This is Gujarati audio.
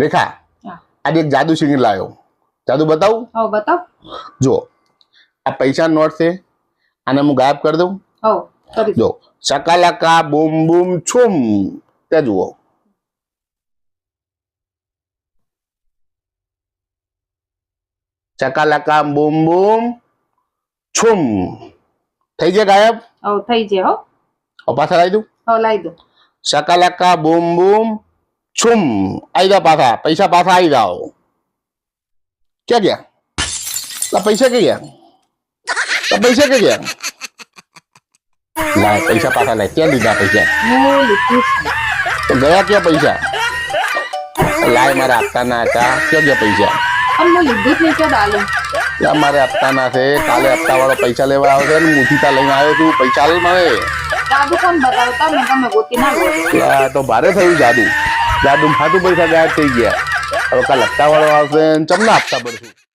રેખા આજે એક જાદુ શીખી લાવ્યો. જાદુ બતાવું? હા બતાવ. જો આ પૈસા નોટ છે, આને હું ગાયબ કરી દઉં. હા કરી દો. જો સકાલાકા બૂમ બૂમ છુમ, તે જુઓ. ચકાલાકા બૂમ બૂમ છુમ થઈ જાય ગાયબ. હા થઈ જાય. હો પાછા લાવી દઉં. હા લાવી દો. સકાલાકા બૂમ બૂમ છુમ, આવી જાઓ પાછા. પૈસા પાછા આવી જાઓ. ક્યાં ગયા? પૈસા ક્યાં ગયા? પૈસા ક્યાં ગયા? લાય પૈસા પાછા લાય. ક્યાં લીધા પૈસા? હું લીધું છે. તો ગયા ક્યાં પૈસા? લાય મારે આપતાના હતા. ક્યાં ગયા પૈસા? પણ હું લીધું જ નહીં. ક્યાં ડાલે? મારે આપતાના છે. કાલે હપ્તા વાળો પૈસા લેવા આવશે ને મુઠીતા લઈને આવ્યો છું. પૈસા હાલ મારે. જાદુ કોણ બતાવતા? મેં તમે ગોતી ના ગયો. તો ભારે થયું જાદુ. જાદુ ફાટું પૈસા ગાયબ થઈ ગયા. હવે કાલે હપ્તા વાળો આવશે ચમના આપતા પડશે.